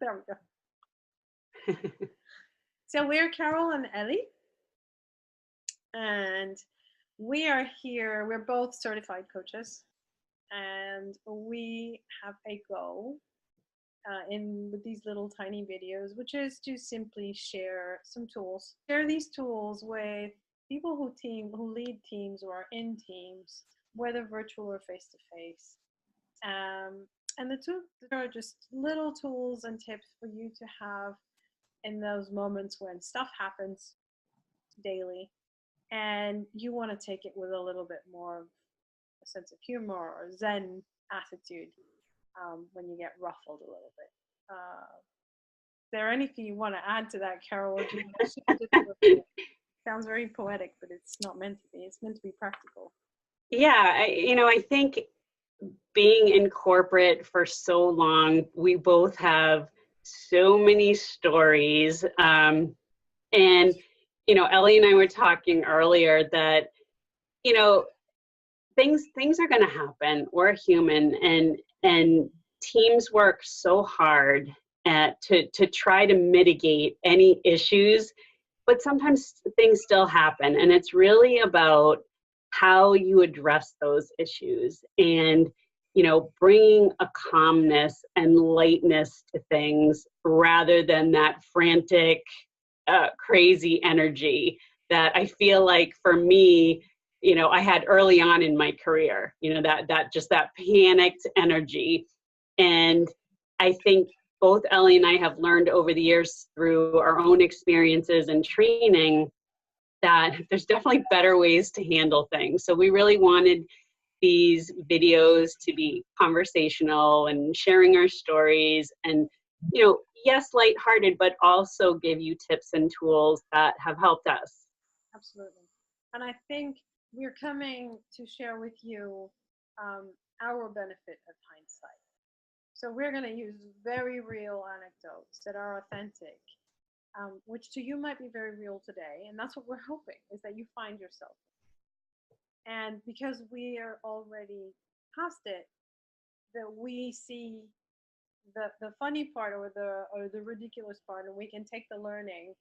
There we go. So we're Carol and Ellie, and we are here. We're both certified coaches, and we have a goal in with these little tiny videos, which is to simply share some tools. Share these tools with people who lead teams or are in teams, whether virtual or face to face. And the tools are just little tools and tips for you to have in those moments when stuff happens daily and you want to take it with a little bit more of a sense of humor or zen attitude when you get ruffled a little bit. Is there anything you want to add to that, Carol? Sounds very poetic, but it's not meant to be. It's meant to be practical. Yeah, I think being in corporate for so long, we both have so many stories. And, Ellie and I were talking earlier that, things are going to happen. We're human, and teams work so hard to try to mitigate any issues, but sometimes things still happen. And it's really about how you address those issues and, bringing a calmness and lightness to things rather than that frantic, crazy energy that I feel like for me, I had early on in my career, that panicked energy. And I think both Ellie and I have learned over the years through our own experiences and training that there's definitely better ways to handle things. So we really wanted these videos to be conversational and sharing our stories and, yes, lighthearted, but also give you tips and tools that have helped us. Absolutely. And I think we're coming to share with you our benefit of hindsight. So we're going to use very real anecdotes that are authentic, which to you might be very real today. And that's what we're hoping, is that you find yourself. And because we are already past it, that we see the funny part or the ridiculous part, and we can take the learning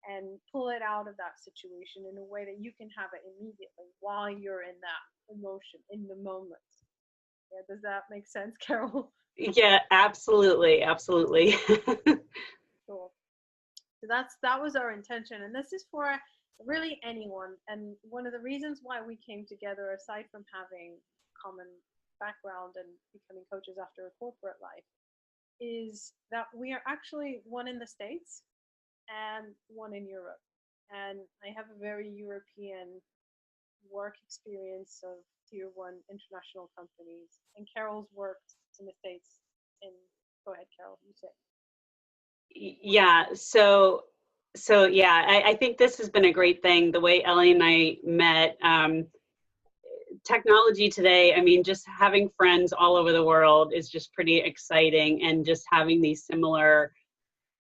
and pull it out of that situation in a way that you can have it immediately while you're in that emotion, in the moment. Yeah, does that make sense, Carol? Yeah, absolutely. Cool. So that was our intention, and this is for really anyone. And one of the reasons why we came together, aside from having common background and becoming coaches after a corporate life, is that we are actually one in the States and one in Europe. And I have a very European work experience of tier 1 international companies, and Carol's worked in the States. Go ahead, Carol, you say. Yeah, so yeah, I think this has been a great thing, the way Ellie and I met. Technology today, just having friends all over the world is just pretty exciting, and just having these similar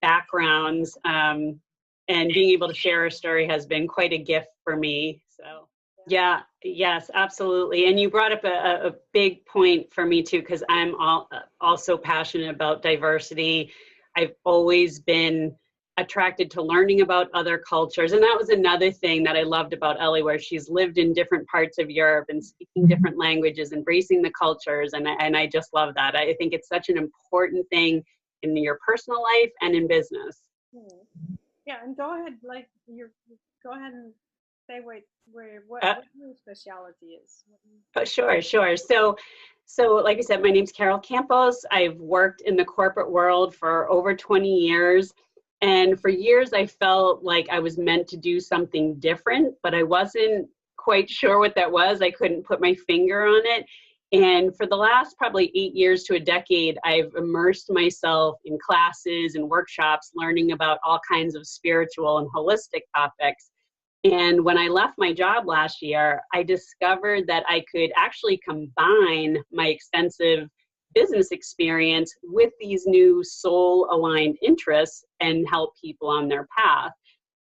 backgrounds and being able to share a story has been quite a gift for me. So yeah, yes, absolutely. And you brought up a big point for me too, because I'm also passionate about diversity. I've always been attracted to learning about other cultures. And that was another thing that I loved about Ellie, where she's lived in different parts of Europe and speaking different languages, embracing the cultures. And I just love that. I think it's such an important thing in your personal life and in business. Yeah, and go ahead, go ahead and say what your specialty is. Sure. So like I said, my name's Carol Campos. I've worked in the corporate world for over 20 years. And for years, I felt like I was meant to do something different, but I wasn't quite sure what that was. I couldn't put my finger on it. And for the last probably 8 years to a decade, I've immersed myself in classes and workshops, learning about all kinds of spiritual and holistic topics. And when I left my job last year, I discovered that I could actually combine my extensive business experience with these new soul-aligned interests and help people on their path.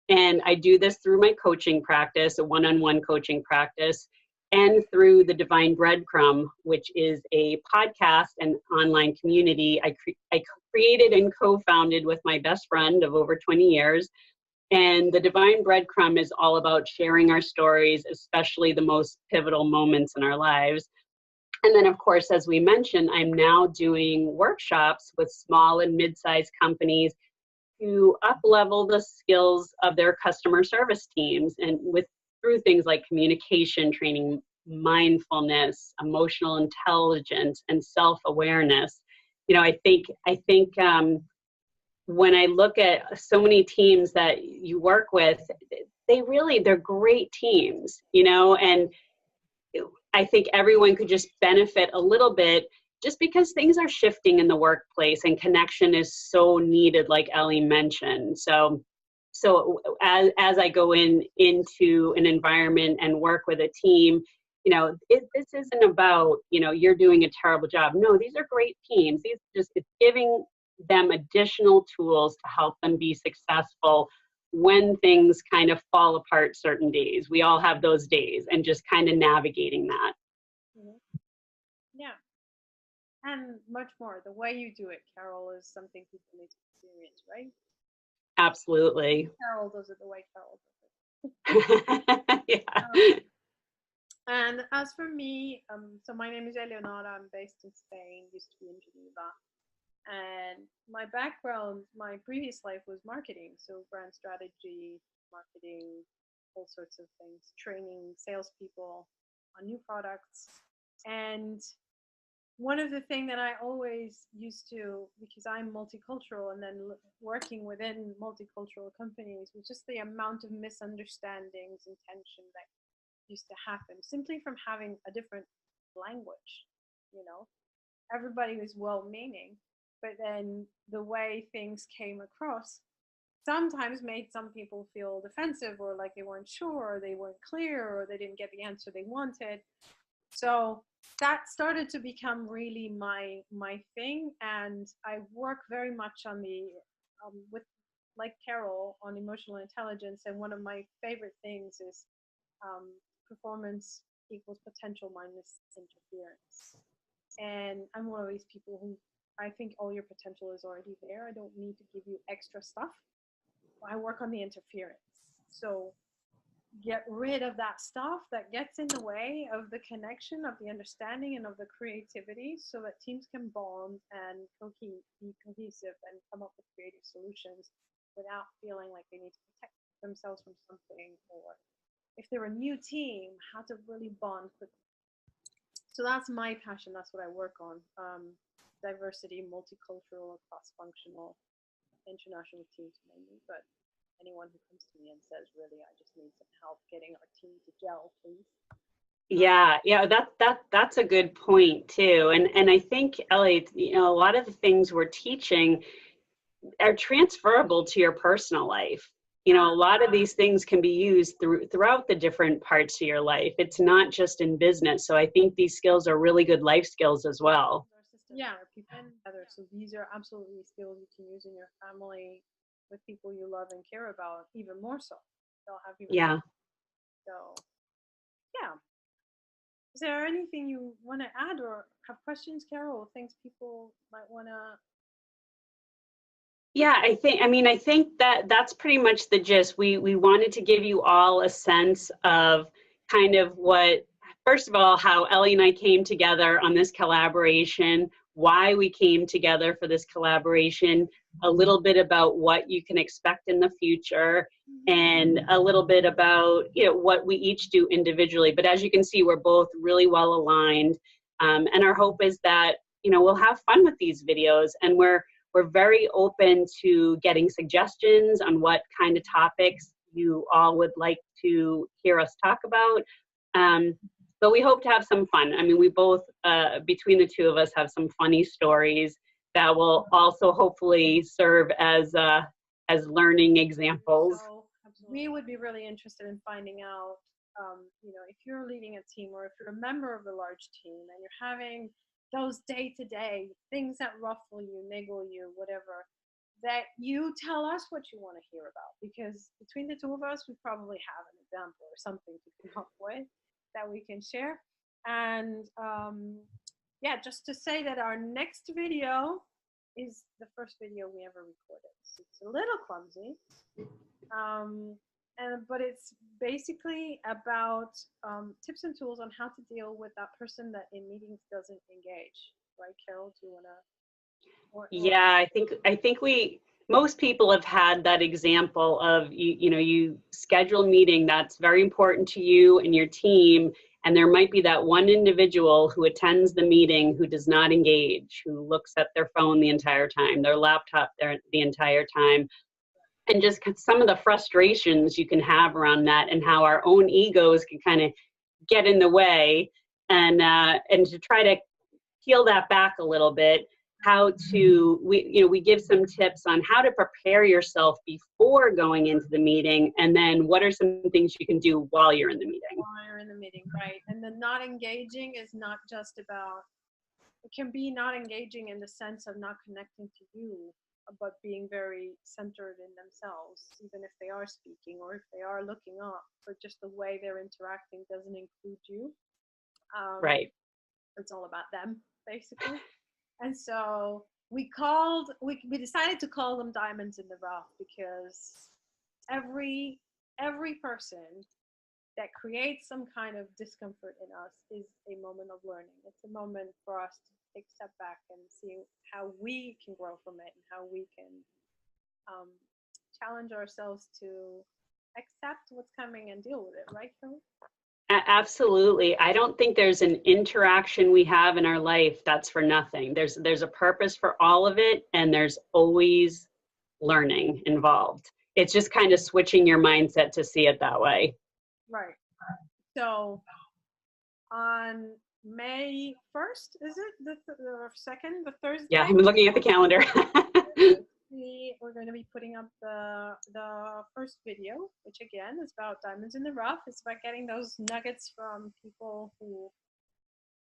And I do this through my coaching practice, a one-on-one coaching practice. and through the Divine Breadcrumb, which is a podcast and online community I created and co-founded with my best friend of over 20 years. And the Divine Breadcrumb is all about sharing our stories, especially the most pivotal moments in our lives. And then, of course, as we mentioned, I'm now doing workshops with small and mid-sized companies to up-level the skills of their customer service teams, and through things like communication training, mindfulness, emotional intelligence, and self-awareness. You know, I think when I look at so many teams that you work with, they're great teams, you know, and I think everyone could just benefit a little bit, just because things are shifting in the workplace and connection is so needed, like Ellie mentioned. So as I go into an environment and work with a team, you know, this isn't about, you know, you're doing a terrible job. No, these are great teams. It's giving them additional tools to help them be successful when things kind of fall apart certain days. We all have those days, and just kind of navigating that. Mhm. Yeah. And much more. The way you do it, Carol, is something people need to experience, right? Absolutely. Carol does it the way Carol does it. Yeah. And as for me, so my name is Eleonora. I'm based in Spain, used to be in Geneva. And my background, my previous life was marketing. So brand strategy, marketing, all sorts of things, training salespeople on new products. And one of the things that I always used to, because I'm multicultural and then working within multicultural companies, was just the amount of misunderstandings and tension that used to happen simply from having a different language. You know, everybody was well meaning, but then the way things came across sometimes made some people feel defensive, or like they weren't sure, or they weren't clear, or they didn't get the answer they wanted. So that started to become really my thing, and I work very much on the with, like Carol, on emotional intelligence. And one of my favorite things is um, performance equals potential minus interference. And I'm one of these people who, I think all your potential is already there. I don't need to give you extra stuff. I work on the interference. So get rid of that stuff that gets in the way of the connection, of the understanding, and of the creativity, so that teams can bond and be cohesive and come up with creative solutions without feeling like they need to protect themselves from something, or if they're a new team, how to really bond quickly. So that's my passion. That's what I work on. Diversity, multicultural, cross-functional, international teams mainly, but anyone who comes to me and says, really, I just need some help getting our team to gel, please. Yeah, that's a good point too. And I think, Ellie, you know, a lot of the things we're teaching are transferable to your personal life. You know, a lot of these things can be used throughout the different parts of your life. It's not just in business. So I think these skills are really good life skills as well. Yeah, people together. So these are absolutely skills you can use in your family, with people you love and care about, even more so. They'll have even Yeah. so. Yeah. Is there anything you want to add or have questions, Carol? Things people might want to. Yeah, I think that that's pretty much the gist. We wanted to give you all a sense of kind of what, first of all, how Ellie and I came together on this collaboration, why we came together for this collaboration, a little bit about what you can expect in the future, and a little bit about, you know, what we each do individually. But as you can see, we're both really well aligned, and our hope is that, you know, we'll have fun with these videos, and we're very open to getting suggestions on what kind of topics you all would like to hear us talk about. But we hope to have some fun. I mean, we both, between the two of us, have some funny stories that will also hopefully serve as learning examples. So we would be really interested in finding out, you know, if you're leading a team, or if you're a member of a large team and you're having those day-to-day things that ruffle you, niggle you, whatever, that you tell us what you want to hear about, because between the two of us, we probably have an example or something to come up with. that we can share. And yeah, just to say that our next video is the first video we ever recorded. So it's a little clumsy, but it's basically about tips and tools on how to deal with that person that in meetings doesn't engage. Right, Carol? Do you want to? Yeah, I think most people have had that example of you schedule a meeting that's very important to you and your team, and there might be that one individual who attends the meeting who does not engage, who looks at their phone the entire time, their laptop the entire time, and just some of the frustrations you can have around that, and how our own egos can kind of get in the way, and to try to peel that back a little bit. How to, we give some tips on how to prepare yourself before going into the meeting, and then what are some things you can do while you're in the meeting. While you're in the meeting, right. And the not engaging is not just about, it can be not engaging in the sense of not connecting to you, but being very centered in themselves, even if they are speaking or if they are looking up, but just the way they're interacting doesn't include you. Right. It's all about them, basically. And so we decided to call them diamonds in the rough, because every person that creates some kind of discomfort in us is a moment of learning. It's a moment for us to take a step back and see how we can grow from it, and how we can challenge ourselves to accept what's coming and deal with it, right, Kelly? Absolutely. I don't think there's an interaction we have in our life that's for nothing. There's a purpose for all of it, and there's always learning involved. It's just kind of switching your mindset to see it that way. Right. So on May 1st, is it the 2nd, the Thursday? Yeah, I'm looking at the calendar. We're going to be putting up the first video, which again is about diamonds in the rough. It's about getting those nuggets from people who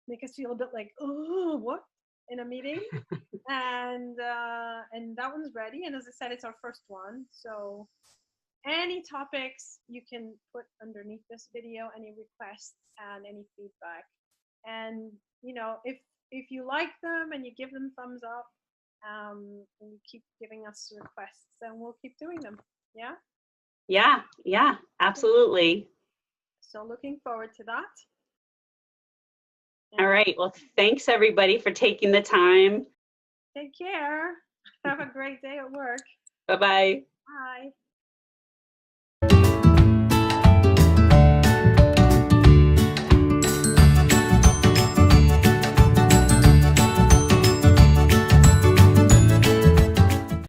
make us feel a bit like, oh, what, in a meeting. And that one's ready. And as I said, it's our first one. So any topics you can put underneath this video, any requests and any feedback. And if you like them and you give them thumbs up, and you keep giving us requests, and we'll keep doing them. Yeah, absolutely. So looking forward to that. All right, well, thanks everybody for taking the time. Take care. Have a great day at work. Bye-bye. Bye.